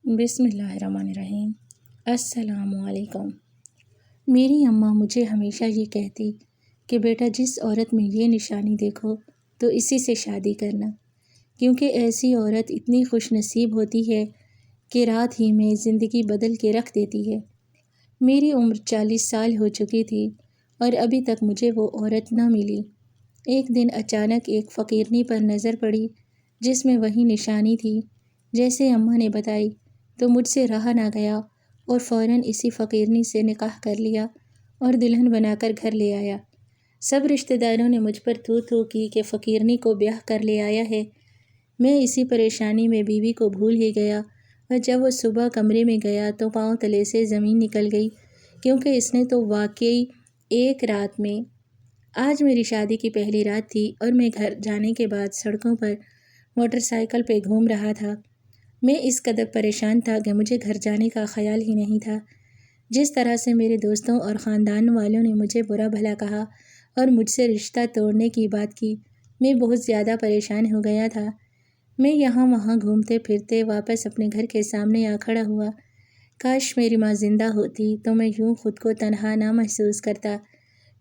بسم اللہ الرحمن الرحیم۔ السلام علیکم۔ میری اماں مجھے ہمیشہ یہ کہتی کہ بیٹا جس عورت میں یہ نشانی دیکھو تو اسی سے شادی کرنا، کیونکہ ایسی عورت اتنی خوش نصیب ہوتی ہے کہ رات ہی میں زندگی بدل کے رکھ دیتی ہے۔ میری عمر 40 سال ہو چکی تھی اور ابھی تک مجھے وہ عورت نہ ملی۔ ایک دن اچانک ایک فقیرنی پر نظر پڑی جس میں وہی نشانی تھی جیسے اماں نے بتائی، تو مجھ سے رہا نہ گیا اور فوراً اسی فقیرنی سے نکاح کر لیا اور دلہن بنا کر گھر لے آیا۔ سب رشتہ داروں نے مجھ پر تھو تھو کی کہ فقیرنی کو بیاہ کر لے آیا ہے۔ میں اسی پریشانی میں بیوی کو بھول ہی گیا، اور جب وہ صبح کمرے میں گیا تو پاؤں تلے سے زمین نکل گئی، کیونکہ اس نے تو واقعی ایک رات میں آج میری شادی کی پہلی رات تھی اور میں گھر جانے کے بعد سڑکوں پر موٹر سائیکل پہ گھوم رہا تھا۔ میں اس قدر پریشان تھا کہ مجھے گھر جانے کا خیال ہی نہیں تھا۔ جس طرح سے میرے دوستوں اور خاندان والوں نے مجھے برا بھلا کہا اور مجھ سے رشتہ توڑنے کی بات کی، میں بہت زیادہ پریشان ہو گیا تھا۔ میں یہاں وہاں گھومتے پھرتے واپس اپنے گھر کے سامنے آ کھڑا ہوا۔ کاش میری ماں زندہ ہوتی تو میں یوں خود کو تنہا نہ محسوس کرتا۔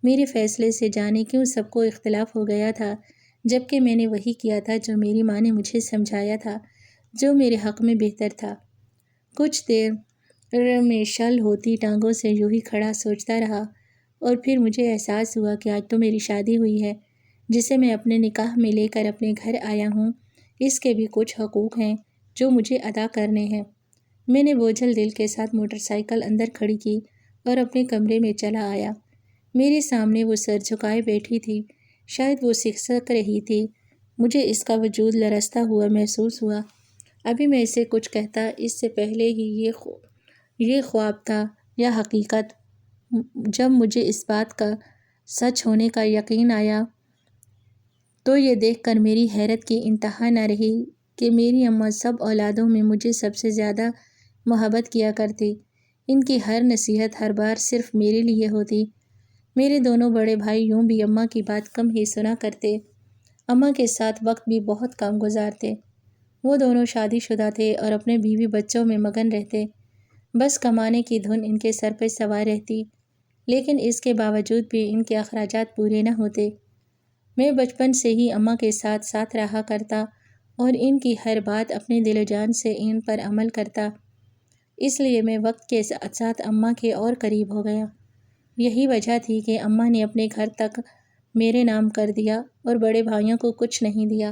میرے فیصلے سے جانے کیوں سب کو اختلاف ہو گیا تھا، جبکہ میں نے وہی کیا تھا جو میری ماں نے مجھے سمجھایا تھا، جو میرے حق میں بہتر تھا۔ کچھ دیر میں شل ہوتی ٹانگوں سے یوں ہی کھڑا سوچتا رہا، اور پھر مجھے احساس ہوا کہ آج تو میری شادی ہوئی ہے، جسے میں اپنے نکاح میں لے کر اپنے گھر آیا ہوں۔ اس کے بھی کچھ حقوق ہیں جو مجھے ادا کرنے ہیں۔ میں نے بوجھل دل کے ساتھ موٹر سائیکل اندر کھڑی کی اور اپنے کمرے میں چلا آیا۔ میرے سامنے وہ سر جھکائے بیٹھی تھی، شاید وہ سکسک رہی تھی۔ مجھے اس کا وجود لرزتا ہوا محسوس ہوا۔ ابھی میں اسے کچھ کہتا اس سے پہلے ہی یہ خواب تھا یا حقیقت؟ جب مجھے اس بات کا سچ ہونے کا یقین آیا تو یہ دیکھ کر میری حیرت کی انتہا نہ رہی کہ میری اماں سب اولادوں میں مجھے سب سے زیادہ محبت کیا کرتی۔ ان کی ہر نصیحت ہر بار صرف میرے لیے ہوتی۔ میرے دونوں بڑے بھائی یوں بھی اماں کی بات کم ہی سنا کرتے، اماں کے ساتھ وقت بھی بہت کم گزارتے۔ وہ دونوں شادی شدہ تھے اور اپنے بیوی بچوں میں مگن رہتے، بس کمانے کی دھن ان کے سر پہ سوار رہتی، لیکن اس کے باوجود بھی ان کے اخراجات پورے نہ ہوتے۔ میں بچپن سے ہی اماں کے ساتھ ساتھ رہا کرتا اور ان کی ہر بات اپنے دل و جان سے ان پر عمل کرتا، اس لیے میں وقت کے ساتھ ساتھ اماں کے اور قریب ہو گیا۔ یہی وجہ تھی کہ اماں نے اپنے گھر تک میرے نام کر دیا اور بڑے بھائیوں کو کچھ نہیں دیا۔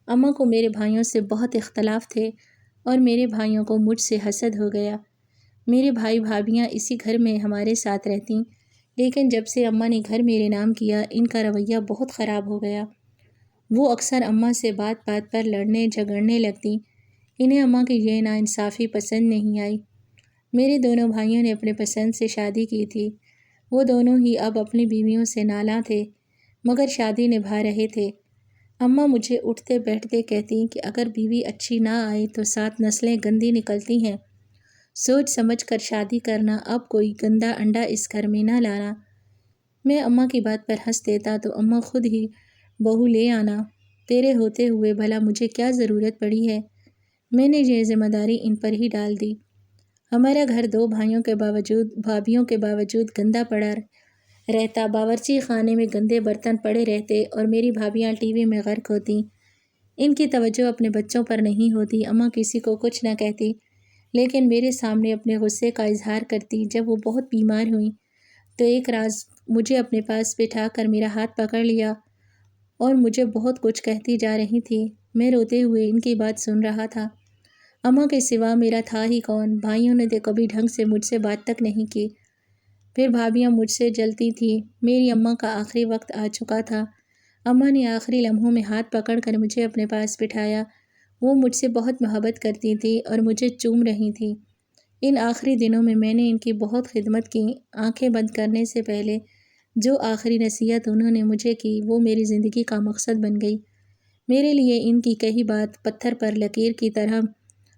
اماں کو میرے بھائیوں سے بہت اختلاف تھے اور میرے بھائیوں کو مجھ سے حسد ہو گیا۔ میرے بھائی بھابھیاں اسی گھر میں ہمارے ساتھ رہتیں، لیکن جب سے اماں نے گھر میرے نام کیا ان کا رویہ بہت خراب ہو گیا۔ وہ اکثر اماں سے بات بات پر لڑنے جھگڑنے لگتیں۔ انہیں اماں کی یہ ناانصافی پسند نہیں آئی۔ میرے دونوں بھائیوں نے اپنے پسند سے شادی کی تھی۔ وہ دونوں ہی اب اپنی بیویوں سے نالاں تھے، مگر شادی نبھا رہے تھے۔ اماں مجھے اٹھتے بیٹھتے کہتی کہ اگر بیوی اچھی نہ آئے تو 7 نسلیں گندی نکلتی ہیں، سوچ سمجھ کر شادی کرنا، اب کوئی گندا انڈا اس گھر میں نہ لانا۔ میں اماں کی بات پر ہنس دیتا تو اماں خود ہی بہو لے آنا، تیرے ہوتے ہوئے بھلا مجھے کیا ضرورت پڑی ہے؟ میں نے یہ ذمہ داری ان پر ہی ڈال دی۔ ہمارا گھر 2 بھابھیوں کے باوجود گندا پڑا رہتا، باورچی خانے میں گندے برتن پڑے رہتے اور میری بھابھیاں ٹی وی میں غرق ہوتیں۔ ان کی توجہ اپنے بچوں پر نہیں ہوتی۔ اماں کسی کو کچھ نہ کہتی، لیکن میرے سامنے اپنے غصے کا اظہار کرتی۔ جب وہ بہت بیمار ہوئیں تو ایک رات مجھے اپنے پاس بٹھا کر میرا ہاتھ پکڑ لیا اور مجھے بہت کچھ کہتی جا رہی تھیں۔ میں روتے ہوئے ان کی بات سن رہا تھا۔ اماں کے سوا میرا تھا ہی کون؟ بھائیوں نے تو کبھی ڈھنگ سے مجھ سے بات تک نہیں کی۔ پھر بھابھیاں مجھ سے جلتی تھیں۔ میری اماں کا آخری وقت آ چکا تھا۔ اماں نے آخری لمحوں میں ہاتھ پکڑ کر مجھے اپنے پاس بٹھایا۔ وہ مجھ سے بہت محبت کرتی تھیں اور مجھے چوم رہی تھیں۔ ان آخری دنوں میں نے ان کی بہت خدمت کی۔ آنکھیں بند کرنے سے پہلے جو آخری نصیحت انہوں نے مجھے کی وہ میری زندگی کا مقصد بن گئی۔ میرے لیے ان کی کہی بات پتھر پر لکیر کی طرح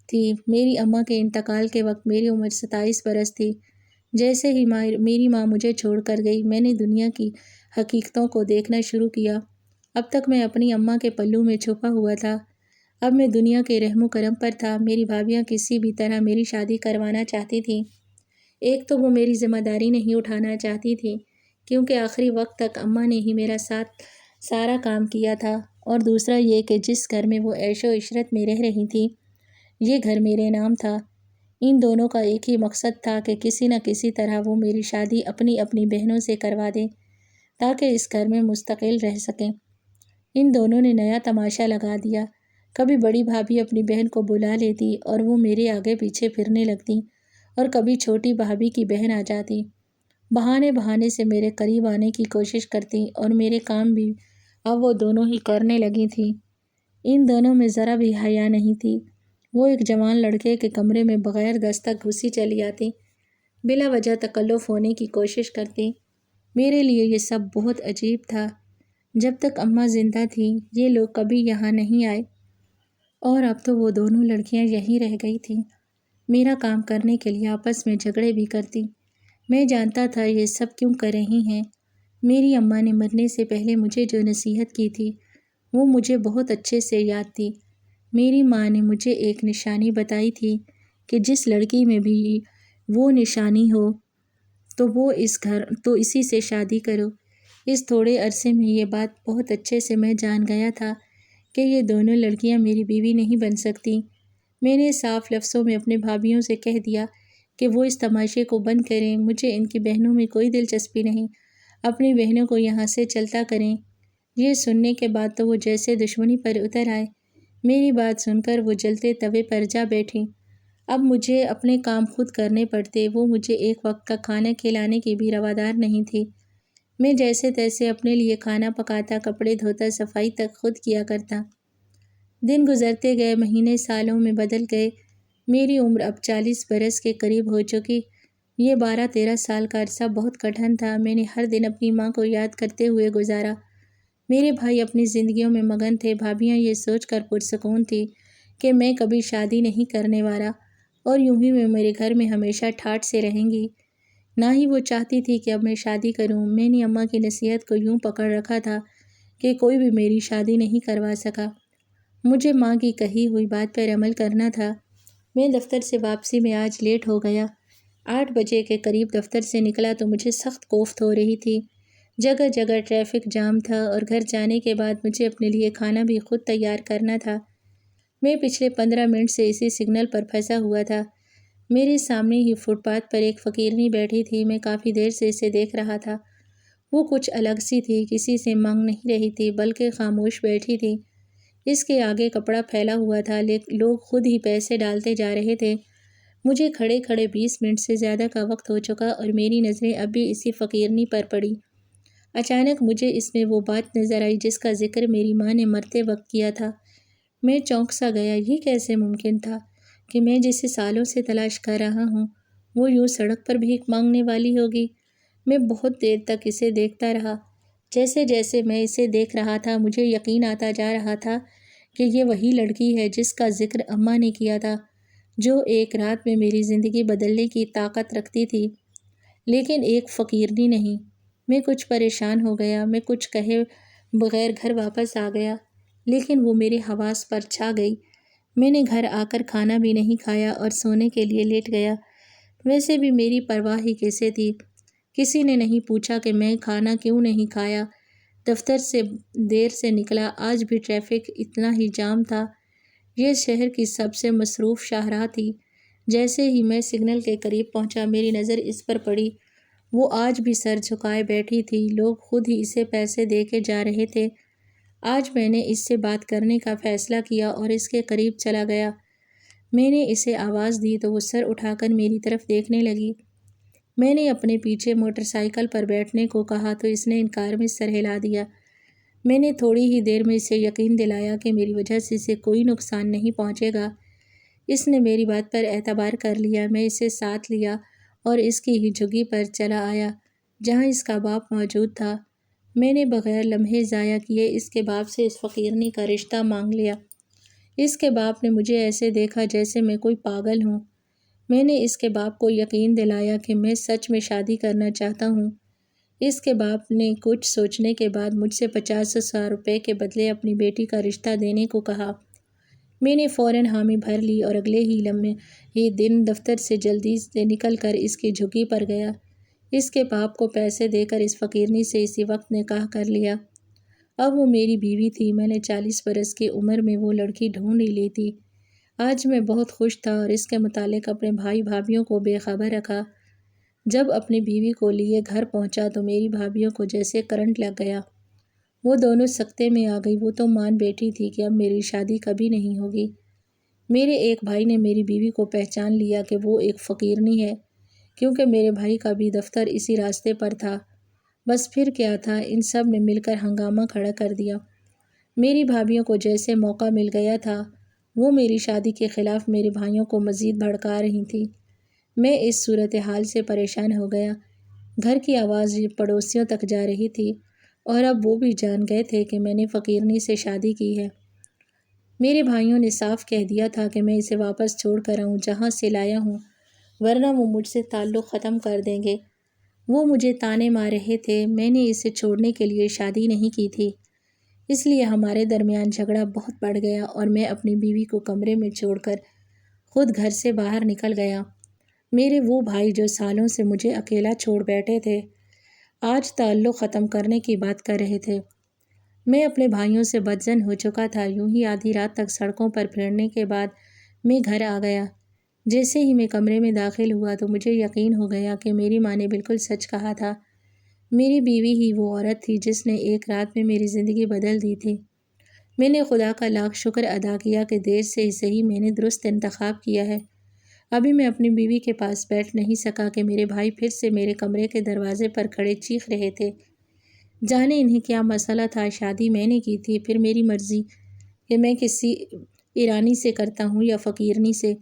تھی۔ میری اماں کے انتقال کے وقت میری عمر 27 برس تھی۔ جیسے ہی میری ماں مجھے چھوڑ کر گئی میں نے دنیا کی حقیقتوں کو دیکھنا شروع کیا۔ اب تک میں اپنی اماں کے پلوں میں چھپا ہوا تھا۔ اب میں دنیا کے رحم و کرم پر تھا۔ میری بھابیاں کسی بھی طرح میری شادی کروانا چاہتی تھیں۔ ایک تو وہ میری ذمہ داری نہیں اٹھانا چاہتی تھیں کیونکہ آخری وقت تک اماں نے ہی میرا سارا کام کیا تھا، اور دوسرا یہ کہ جس گھر میں وہ عیش و عشرت میں رہ رہی تھیں یہ گھر میرے نام تھا۔ ان دونوں کا ایک ہی مقصد تھا کہ کسی نہ کسی طرح وہ میری شادی اپنی اپنی بہنوں سے کروا دیں تاکہ اس گھر میں مستقل رہ سکیں۔ ان دونوں نے نیا تماشا لگا دیا۔ کبھی بڑی بھابھی اپنی بہن کو بلا لیتی اور وہ میرے آگے پیچھے پھرنے لگتی، اور کبھی چھوٹی بھابھی کی بہن آ جاتی، بہانے بہانے سے میرے قریب آنے کی کوشش کرتی، اور میرے کام بھی اب وہ دونوں ہی کرنے لگی تھیں۔ ان دونوں میں ذرا بھی حیا نہیں تھی۔ وہ ایک جوان لڑکے کے کمرے میں بغیر دستک گھسی چلی آتی، بلا وجہ تکلف ہونے کی کوشش کرتی۔ میرے لیے یہ سب بہت عجیب تھا۔ جب تک اماں زندہ تھیں یہ لوگ کبھی یہاں نہیں آئے، اور اب تو وہ دونوں لڑکیاں یہیں رہ گئی تھیں، میرا کام کرنے کے لیے آپس میں جھگڑے بھی کرتی۔ میں جانتا تھا یہ سب کیوں کر رہی ہیں۔ میری اماں نے مرنے سے پہلے مجھے جو نصیحت کی تھی وہ مجھے بہت اچھے سے یاد تھی۔ میری ماں نے مجھے ایک نشانی بتائی تھی کہ جس لڑکی میں بھی وہ نشانی ہو تو اسی سے شادی کرو۔ اس تھوڑے عرصے میں یہ بات بہت اچھے سے میں جان گیا تھا کہ یہ دونوں لڑکیاں میری بیوی نہیں بن سکتی۔ میں نے صاف لفظوں میں اپنے بھابھیوں سے کہہ دیا کہ وہ اس تماشے کو بند کریں، مجھے ان کی بہنوں میں کوئی دلچسپی نہیں، اپنی بہنوں کو یہاں سے چلتا کریں۔ یہ سننے کے بعد تو وہ جیسے دشمنی پر اتر آئے۔ میری بات سن کر وہ جلتے توے پر جا بیٹھی۔ اب مجھے اپنے کام خود کرنے پڑتے، وہ مجھے ایک وقت کا کھانا کھلانے کی بھی روادار نہیں تھی۔ میں جیسے تیسے اپنے لیے کھانا پکاتا، کپڑے دھوتا، صفائی تک خود کیا کرتا۔ دن گزرتے گئے، مہینے سالوں میں بدل گئے۔ میری عمر اب 40 برس کے قریب ہو چکی۔ یہ 12-13 سال کا عرصہ بہت کٹھن تھا۔ میں نے ہر دن اپنی ماں کو یاد کرتے ہوئے گزارا۔ میرے بھائی اپنی زندگیوں میں مگن تھے، بھابیاں یہ سوچ کر پرسکون تھی کہ میں کبھی شادی نہیں کرنے والا، اور یوں ہی میں میرے گھر میں ہمیشہ ٹھاٹھ سے رہیں گی۔ نہ ہی وہ چاہتی تھی کہ اب میں شادی کروں۔ میں نے اماں کی نصیحت کو یوں پکڑ رکھا تھا کہ کوئی بھی میری شادی نہیں کروا سکا۔ مجھے ماں کی کہی ہوئی بات پر عمل کرنا تھا۔ میں دفتر سے واپسی میں آج لیٹ ہو گیا۔ 8 بجے کے قریب دفتر سے نکلا تو مجھے سخت کوفت ہو رہی تھی۔ جگہ جگہ ٹریفک جام تھا، اور گھر جانے کے بعد مجھے اپنے لیے کھانا بھی خود تیار کرنا تھا۔ میں پچھلے 15 منٹ سے اسی سگنل پر پھنسا ہوا تھا۔ میرے سامنے ہی فٹ پاتھ پر ایک فقیرنی بیٹھی تھی۔ میں کافی دیر سے اسے دیکھ رہا تھا۔ وہ کچھ الگ سی تھی، کسی سے مانگ نہیں رہی تھی بلکہ خاموش بیٹھی تھی۔ اس کے آگے کپڑا پھیلا ہوا تھا، لوگ خود ہی پیسے ڈالتے جا رہے تھے۔ مجھے کھڑے کھڑے 20 منٹ سے زیادہ کا وقت ہو چکا، اور میری نظریں اب بھی اسی فقیرنی پر پڑی۔ اچانک مجھے اس میں وہ بات نظر آئی جس کا ذکر میری ماں نے مرتے وقت کیا تھا۔ میں چونک سا گیا۔ یہ کیسے ممکن تھا کہ میں جسے سالوں سے تلاش کر رہا ہوں وہ یوں سڑک پر بھیک مانگنے والی ہوگی؟ میں بہت دیر تک اسے دیکھتا رہا۔ جیسے جیسے میں اسے دیکھ رہا تھا مجھے یقین آتا جا رہا تھا کہ یہ وہی لڑکی ہے جس کا ذکر اماں نے کیا تھا، جو ایک رات میں میری زندگی بدلنے کی طاقت رکھتی تھی، لیکن ایک فقیرنی نہیں۔ میں کچھ پریشان ہو گیا۔ میں کچھ کہے بغیر گھر واپس آ گیا، لیکن وہ میرے حواس پر چھا گئی۔ میں نے گھر آ کر کھانا بھی نہیں کھایا اور سونے کے لیے لیٹ گیا۔ ویسے بھی میری پرواہ ہی کیسے تھی؟ کسی نے نہیں پوچھا کہ میں کھانا کیوں نہیں کھایا۔ دفتر سے دیر سے نکلا، آج بھی ٹریفک اتنا ہی جام تھا۔ یہ شہر کی سب سے مصروف شاہراہ تھی۔ جیسے ہی میں سگنل کے قریب پہنچا میری نظر اس پر پڑی۔ وہ آج بھی سر جھکائے بیٹھی تھی، لوگ خود ہی اسے پیسے دے کے جا رہے تھے۔ آج میں نے اس سے بات کرنے کا فیصلہ کیا اور اس کے قریب چلا گیا۔ میں نے اسے آواز دی تو وہ سر اٹھا کر میری طرف دیکھنے لگی۔ میں نے اپنے پیچھے موٹر سائیکل پر بیٹھنے کو کہا تو اس نے انکار میں سر ہلا دیا۔ میں نے تھوڑی ہی دیر میں اسے یقین دلایا کہ میری وجہ سے اسے کوئی نقصان نہیں پہنچے گا۔ اس نے میری بات پر اعتبار کر لیا۔ میں اسے ساتھ لیا اور اس کی ہی جھگی پر چلا آیا جہاں اس کا باپ موجود تھا۔ میں نے بغیر لمحے ضائع کیے اس کے باپ سے اس فقیرنی کا رشتہ مانگ لیا۔ اس کے باپ نے مجھے ایسے دیکھا جیسے میں کوئی پاگل ہوں۔ میں نے اس کے باپ کو یقین دلایا کہ میں سچ میں شادی کرنا چاہتا ہوں۔ اس کے باپ نے کچھ سوچنے کے بعد مجھ سے 50,000 روپے کے بدلے اپنی بیٹی کا رشتہ دینے کو کہا۔ میں نے فوراً حامی بھر لی اور اگلے ہی لمحے ہی دن دفتر سے جلدی سے نکل کر اس کی جھگی پر گیا۔ اس کے باپ کو پیسے دے کر اس فقیرنی سے اسی وقت نکاح کر لیا۔ اب وہ میری بیوی تھی۔ میں نے 40 برس کی عمر میں وہ لڑکی ڈھونڈ ہی لی تھی۔ آج میں بہت خوش تھا اور اس کے متعلق اپنے بھائی بھابھیوں کو بے خبر رکھا۔ جب اپنی بیوی کو لیے گھر پہنچا تو میری بھابھیوں کو جیسے کرنٹ لگ گیا۔ وہ دونوں سکتے میں آ گئی۔ وہ تو مان بیٹھی تھی کہ اب میری شادی کبھی نہیں ہوگی۔ میرے ایک بھائی نے میری بیوی کو پہچان لیا کہ وہ ایک فقیرنی ہے، کیونکہ میرے بھائی کا بھی دفتر اسی راستے پر تھا۔ بس پھر کیا تھا، ان سب نے مل کر ہنگامہ کھڑا کر دیا۔ میری بھابھیوں کو جیسے موقع مل گیا تھا، وہ میری شادی کے خلاف میرے بھائیوں کو مزید بھڑکا رہی تھیں۔ میں اس صورتحال سے پریشان ہو گیا۔ گھر کی آواز پڑوسیوں تک جا رہی تھی اور اب وہ بھی جان گئے تھے کہ میں نے فقیرنی سے شادی کی ہے۔ میرے بھائیوں نے صاف کہہ دیا تھا کہ میں اسے واپس چھوڑ کر آؤں جہاں سے لایا ہوں، ورنہ وہ مجھ سے تعلق ختم کر دیں گے۔ وہ مجھے طعنے مار رہے تھے۔ میں نے اسے چھوڑنے کے لیے شادی نہیں کی تھی، اس لیے ہمارے درمیان جھگڑا بہت بڑھ گیا اور میں اپنی بیوی کو کمرے میں چھوڑ کر خود گھر سے باہر نکل گیا۔ میرے وہ بھائی جو سالوں سے مجھے اکیلا چھوڑ بیٹھے تھے، آج تعلق ختم کرنے کی بات کر رہے تھے۔ میں اپنے بھائیوں سے بدظن ہو چکا تھا۔ یوں ہی آدھی رات تک سڑکوں پر پھرنے کے بعد میں گھر آ گیا۔ جیسے ہی میں کمرے میں داخل ہوا تو مجھے یقین ہو گیا کہ میری ماں نے بالکل سچ کہا تھا۔ میری بیوی ہی وہ عورت تھی جس نے ایک رات میں میری زندگی بدل دی تھی۔ میں نے خدا کا لاکھ شکر ادا کیا کہ دیر سے ہی صحیح میں نے درست انتخاب کیا ہے۔ ابھی میں اپنی بیوی کے پاس بیٹھ نہیں سکا کہ میرے بھائی پھر سے میرے کمرے کے دروازے پر کھڑے چیخ رہے تھے۔ جانے انہیں کیا مسئلہ تھا، شادی میں نے کی تھی، پھر میری مرضی کہ میں کسی ایرانی سے کرتا ہوں یا فقیرنی سے۔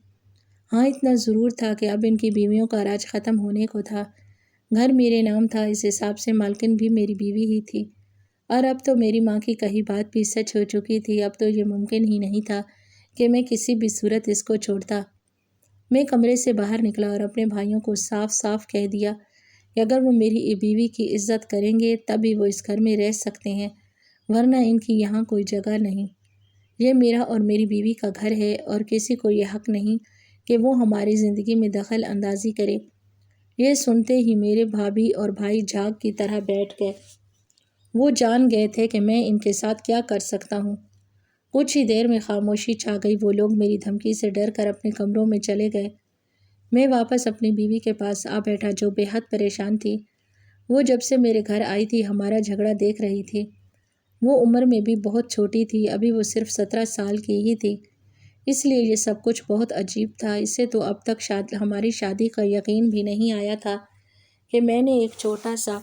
ہاں، اتنا ضرور تھا کہ اب ان کی بیویوں کا راج ختم ہونے کو تھا۔ گھر میرے نام تھا، اس حساب سے مالکن بھی میری بیوی ہی تھی، اور اب تو میری ماں کی کہی بات بھی سچ ہو چکی تھی۔ اب تو یہ ممکن ہی نہیں تھا کہ میں کسی بھی صورت اس کو چھوڑتا۔ میں کمرے سے باہر نکلا اور اپنے بھائیوں کو صاف صاف کہہ دیا کہ اگر وہ میری بیوی کی عزت کریں گے تبھی وہ اس گھر میں رہ سکتے ہیں، ورنہ ان کی یہاں کوئی جگہ نہیں۔ یہ میرا اور میری بیوی کا گھر ہے اور کسی کو یہ حق نہیں کہ وہ ہماری زندگی میں دخل اندازی کرے۔ یہ سنتے ہی میرے بھابھی اور بھائی جھاگ کی طرح بیٹھ گئے۔ وہ جان گئے تھے کہ میں ان کے ساتھ کیا کر سکتا ہوں۔ کچھ ہی دیر میں خاموشی چھا گئی۔ وہ لوگ میری دھمکی سے ڈر کر اپنے کمروں میں چلے گئے۔ میں واپس اپنی بیوی کے پاس آ بیٹھا جو بے حد پریشان تھی۔ وہ جب سے میرے گھر آئی تھی ہمارا جھگڑا دیکھ رہی تھی۔ وہ عمر میں بھی بہت چھوٹی تھی، ابھی وہ صرف 17 سال کی ہی تھی، اس لیے یہ سب کچھ بہت عجیب تھا۔ اسے تو اب تک ہماری شادی کا یقین بھی نہیں آیا تھا کہ میں نے ایک چھوٹا سا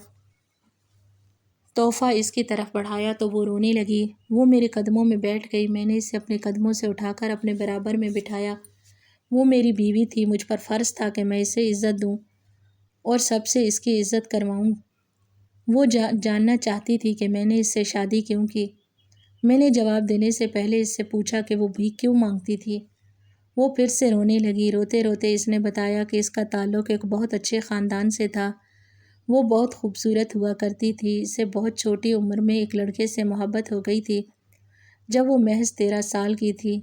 تحفہ اس کی طرف بڑھایا تو وہ رونے لگی۔ وہ میرے قدموں میں بیٹھ گئی۔ میں نے اسے اپنے قدموں سے اٹھا کر اپنے برابر میں بٹھایا۔ وہ میری بیوی تھی، مجھ پر فرض تھا کہ میں اسے عزت دوں اور سب سے اس کی عزت کرواؤں۔ وہ جاننا چاہتی تھی کہ میں نے اس سے شادی کیوں کی۔ میں نے جواب دینے سے پہلے اس سے پوچھا کہ وہ بھیک کیوں مانگتی تھی۔ وہ پھر سے رونے لگی۔ روتے روتے اس نے بتایا کہ اس کا تعلق ایک بہت اچھے خاندان سے تھا۔ وہ بہت خوبصورت ہوا کرتی تھی۔ اسے بہت چھوٹی عمر میں ایک لڑکے سے محبت ہو گئی تھی جب وہ محض 13 سال کی تھی۔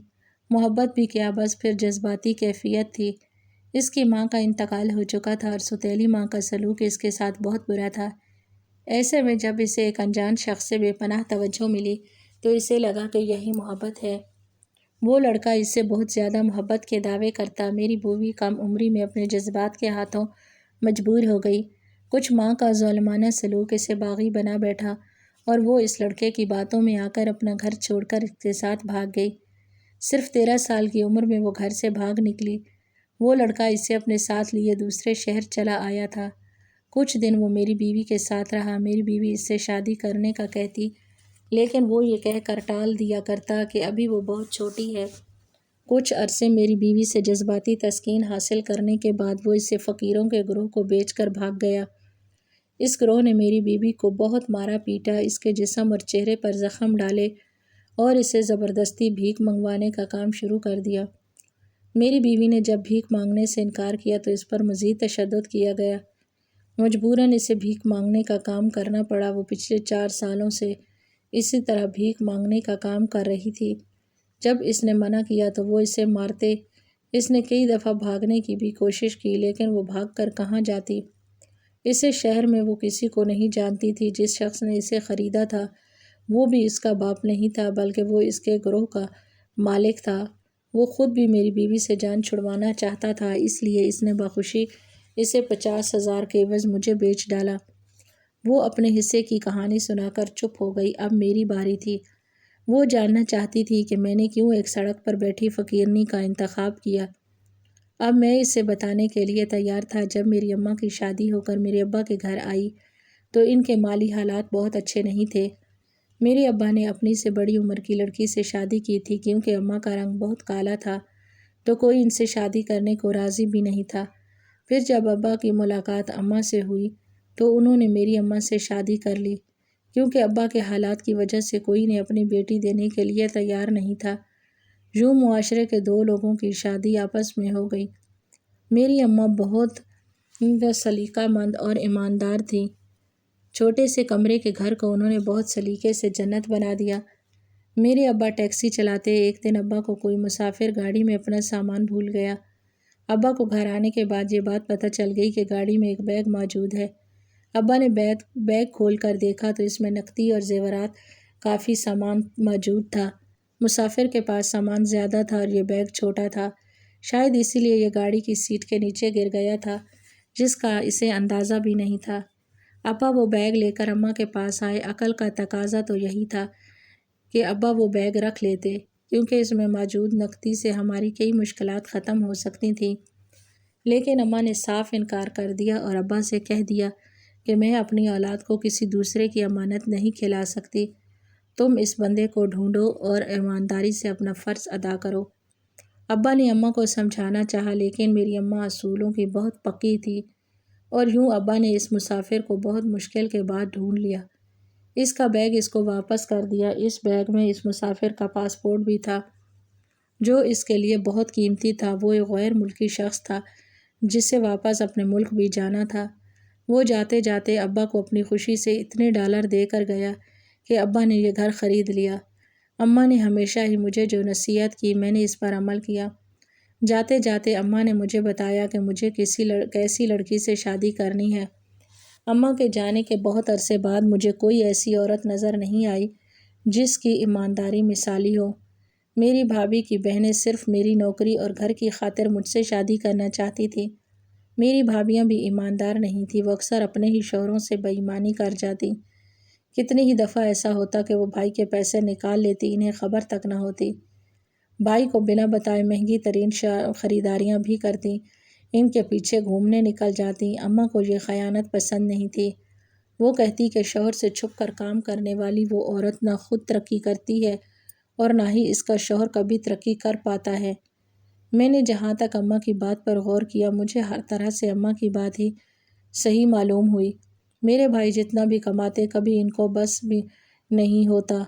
محبت بھی کیا، بس پھر جذباتی کیفیت تھی۔ اس کی ماں کا انتقال ہو چکا تھا اور سوتیلی ماں کا سلوک اس کے ساتھ بہت برا تھا۔ ایسے میں جب اسے ایک انجان شخص سے بے پناہ توجہ ملی تو اسے لگا کہ یہی محبت ہے۔ وہ لڑکا اس سے بہت زیادہ محبت کے دعوے کرتا۔ میری بیوی کم عمری میں اپنے جذبات کے ہاتھوں مجبور ہو گئی۔ کچھ ماں کا ظالمانہ سلوک اسے باغی بنا بیٹھا اور وہ اس لڑکے کی باتوں میں آ کر اپنا گھر چھوڑ کر اس کے ساتھ بھاگ گئی۔ صرف 13 سال کی عمر میں وہ گھر سے بھاگ نکلی۔ وہ لڑکا اسے اپنے ساتھ لیے دوسرے شہر چلا آیا تھا۔ کچھ دن وہ میری بیوی کے ساتھ رہا۔ میری بیوی اس سے شادی کرنے کا کہتی، لیکن وہ یہ کہہ کر ٹال دیا کرتا کہ ابھی وہ بہت چھوٹی ہے۔ کچھ عرصے میری بیوی سے جذباتی تسکین حاصل کرنے کے بعد وہ اسے فقیروں کے گروہ کو بیچ کر بھاگ گیا۔ اس گروہ نے میری بیوی کو بہت مارا پیٹا، اس کے جسم اور چہرے پر زخم ڈالے اور اسے زبردستی بھیک منگوانے کا کام شروع کر دیا۔ میری بیوی نے جب بھیک مانگنے سے انکار کیا تو اس پر مزید تشدد کیا گیا۔ مجبوراً اسے بھیک مانگنے کا کام کرنا پڑا۔ وہ پچھلے 4 سالوں سے اسی طرح بھیک مانگنے کا کام کر رہی تھی۔ جب اس نے منع کیا تو وہ اسے مارتے۔ اس نے کئی دفعہ بھاگنے کی بھی کوشش کی لیکن وہ بھاگ کر کہاں جاتی۔ اسے شہر میں وہ کسی کو نہیں جانتی تھی۔ جس شخص نے اسے خریدا تھا وہ بھی اس کا باپ نہیں تھا بلکہ وہ اس کے گروہ کا مالک تھا۔ وہ خود بھی میری بیوی سے جان چھڑوانا چاہتا تھا، اس لیے اس نے بخوشی اسے 50,000 کے عوض مجھے بیچ ڈالا۔ وہ اپنے حصے کی کہانی سنا کر چپ ہو گئی۔ اب میری باری تھی۔ وہ جاننا چاہتی تھی کہ میں نے کیوں ایک سڑک پر بیٹھی فقیرنی کا انتخاب کیا۔ اب میں اسے بتانے کے لیے تیار تھا۔ جب میری اماں کی شادی ہو کر میرے ابا کے گھر آئی تو ان کے مالی حالات بہت اچھے نہیں تھے۔ میرے ابا نے اپنی سے بڑی عمر کی لڑکی سے شادی کی تھی۔ کیونکہ اماں کا رنگ بہت کالا تھا تو کوئی ان سے شادی کرنے کو راضی بھی نہیں تھا۔ پھر جب ابا کی ملاقات اماں سے ہوئی تو انہوں نے میری اماں سے شادی کر لی۔ کیونکہ ابا کے حالات کی وجہ سے کوئی نے اپنی بیٹی دینے کے لیے تیار نہیں تھا۔ یوں معاشرے کے دو لوگوں کی شادی آپس میں ہو گئی۔ میری اماں بہت سلیقہ مند اور ایماندار تھیں۔ چھوٹے سے کمرے کے گھر کو انہوں نے بہت سلیقے سے جنت بنا دیا۔ میرے ابا ٹیکسی چلاتے۔ ایک دن ابا کو کوئی مسافر گاڑی میں اپنا سامان بھول گیا۔ ابا کو گھر آنے کے بعد یہ بات پتہ چل گئی کہ گاڑی میں ایک بیگ موجود ہے۔ ابا نے بیگ کھول کر دیکھا تو اس میں نقدی اور زیورات کافی سامان موجود تھا۔ مسافر کے پاس سامان زیادہ تھا اور یہ بیگ چھوٹا تھا، شاید اسی لیے یہ گاڑی کی سیٹ کے نیچے گر گیا تھا جس کا اسے اندازہ بھی نہیں تھا۔ ابا وہ بیگ لے کر اماں کے پاس آئے۔ عقل کا تقاضا تو یہی تھا کہ ابا وہ بیگ رکھ لیتے کیونکہ اس میں موجود نقدی سے ہماری کئی مشکلات ختم ہو سکتی تھیں، لیکن اماں نے صاف انکار کر دیا اور ابا سے کہہ دیا کہ میں اپنی اولاد کو کسی دوسرے کی امانت نہیں کھلا سکتی۔ تم اس بندے کو ڈھونڈو اور ایمانداری سے اپنا فرض ادا کرو۔ ابا نے اماں کو سمجھانا چاہا لیکن میری اماں اصولوں کی بہت پکی تھی اور یوں ابا نے اس مسافر کو بہت مشکل کے بعد ڈھونڈ لیا۔ اس کا بیگ اس کو واپس کر دیا۔ اس بیگ میں اس مسافر کا پاسپورٹ بھی تھا جو اس کے لیے بہت قیمتی تھا۔ وہ ایک غیر ملکی شخص تھا جسے واپس اپنے ملک بھی جانا تھا۔ وہ جاتے جاتے ابا کو اپنی خوشی سے اتنے ڈالر دے کر گیا کہ ابا نے یہ گھر خرید لیا۔ اماں نے ہمیشہ ہی مجھے جو نصیحت کی میں نے اس پر عمل کیا۔ جاتے جاتے اماں نے مجھے بتایا کہ مجھے کیسی لڑکی سے شادی کرنی ہے۔ اماں کے جانے کے بہت عرصے بعد مجھے کوئی ایسی عورت نظر نہیں آئی جس کی ایمانداری مثالی ہو۔ میری بھابھی کی بہنیں صرف میری نوکری اور گھر کی خاطر مجھ سے شادی کرنا چاہتی تھیں۔ میری بھابھیاں بھی ایماندار نہیں تھیں، وہ اکثر اپنے ہی شوہروں سے بے ایمانی کر جاتیں۔ کتنی ہی دفعہ ایسا ہوتا کہ وہ بھائی کے پیسے نکال لیتی، انہیں خبر تک نہ ہوتی۔ بھائی کو بنا بتائے مہنگی ترین خریداریاں بھی کرتی، ان کے پیچھے گھومنے نکل جاتی۔ اماں کو یہ خیانت پسند نہیں تھی۔ وہ کہتی کہ شوہر سے چھپ کر کام کرنے والی وہ عورت نہ خود ترقی کرتی ہے اور نہ ہی اس کا شوہر کبھی ترقی کر پاتا ہے۔ میں نے جہاں تک اماں کی بات پر غور کیا مجھے ہر طرح سے اماں کی بات ہی صحیح معلوم ہوئی۔ میرے بھائی جتنا بھی کماتے کبھی ان کو بس بھی نہیں ہوتا۔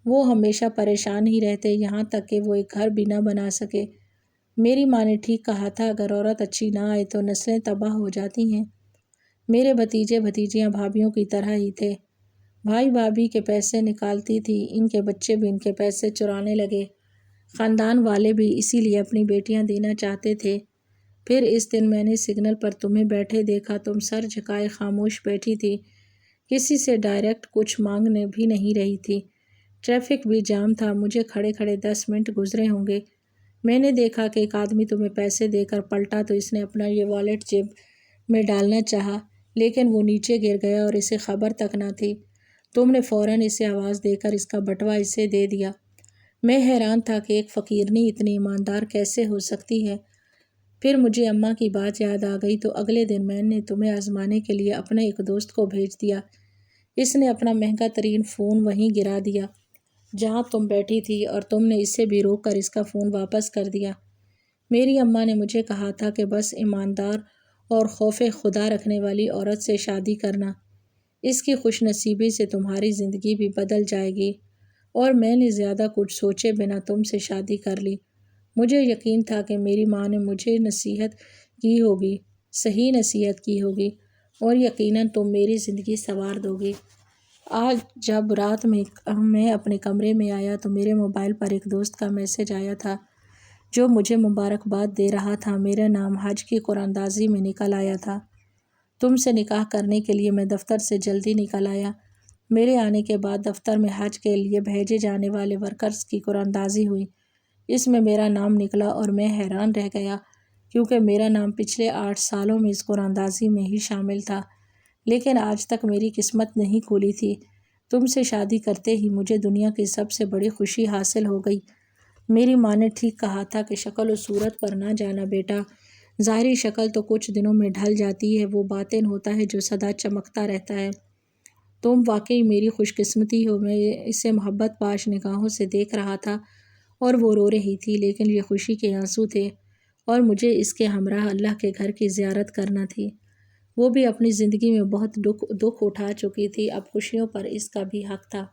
وہ ہمیشہ پریشان ہی رہتے یہاں تک کہ وہ ایک گھر بھی نہ بنا سکے۔ میری ماں نے ٹھیک کہا تھا، اگر عورت اچھی نہ آئے تو نسلیں تباہ ہو جاتی ہیں۔ میرے بھتیجے بھتیجیاں بھابھیوں کی طرح ہی تھے۔ بھائی بھابھی کے پیسے نکالتی تھی، ان کے بچے بھی ان کے پیسے چرانے لگے۔ خاندان والے بھی اسی لیے اپنی بیٹیاں دینا چاہتے تھے۔ پھر اس دن میں نے سگنل پر تمہیں بیٹھے دیکھا، تم سر جھکائے خاموش بیٹھی تھی، کسی سے ڈائریکٹ کچھ مانگنے بھی نہیں رہی تھی۔ ٹریفک بھی جام تھا، مجھے کھڑے کھڑے 10 منٹ گزرے ہوں گے۔ میں نے دیکھا کہ ایک آدمی تمہیں پیسے دے کر پلٹا تو اس نے اپنا یہ والیٹ جیب میں ڈالنا چاہا لیکن وہ نیچے گر گیا اور اسے خبر تک نہ تھی۔ تم نے فوراً اسے آواز دے کر اس کا بٹوا اسے دے دیا۔ میں حیران تھا کہ ایک فقیرنی اتنی ایماندار کیسے ہو سکتی ہے۔ پھر مجھے اماں کی بات یاد آ گئی تو اگلے دن میں نے تمہیں آزمانے کے لیے اپنے ایک دوست کو بھیج دیا۔ اس نے اپنا مہنگا ترین فون وہیں گرا دیا جہاں تم بیٹھی تھی اور تم نے اسے بھی روک کر اس کا فون واپس کر دیا۔ میری اماں نے مجھے کہا تھا کہ بس ایماندار اور خوف خدا رکھنے والی عورت سے شادی کرنا، اس کی خوش نصیبی سے تمہاری زندگی بھی بدل جائے گی، اور میں نے زیادہ کچھ سوچے بنا تم سے شادی کر لی۔ مجھے یقین تھا کہ میری ماں نے مجھے نصیحت کی ہوگی، صحیح نصیحت کی ہوگی، اور یقیناً تم میری زندگی سنوار دو گی۔ آج جب رات میں اپنے کمرے میں آیا تو میرے موبائل پر ایک دوست کا میسج آیا تھا جو مجھے مبارکباد دے رہا تھا۔ میرا نام حج کی قراندازی میں نکل آیا تھا۔ تم سے نکاح کرنے کے لیے میں دفتر سے جلدی نکل آیا۔ میرے آنے کے بعد دفتر میں حج کے لیے بھیجے جانے والے ورکرز کی قراندازی ہوئی۔ اس میں میرا نام نکلا اور میں حیران رہ گیا کیونکہ میرا نام پچھلے 8 سالوں میں اس قراندازی میں ہی شامل تھا، لیکن آج تک میری قسمت نہیں کھلی تھی۔ تم سے شادی کرتے ہی مجھے دنیا کی سب سے بڑی خوشی حاصل ہو گئی۔ میری ماں نے ٹھیک کہا تھا کہ شکل و صورت پر نہ جانا بیٹا، ظاہری شکل تو کچھ دنوں میں ڈھل جاتی ہے، وہ باطن ہوتا ہے جو سدا چمکتا رہتا ہے۔ تم واقعی میری خوش قسمتی ہو۔ میں اسے محبت پاش نگاہوں سے دیکھ رہا تھا اور وہ رو رہی تھی، لیکن یہ خوشی کے آنسو تھے اور مجھے اس کے ہمراہ اللہ کے گھر کی زیارت کرنا تھی۔ وہ بھی اپنی زندگی میں بہت دکھ اٹھا چکی تھی، اب خوشیوں پر اس کا بھی حق تھا۔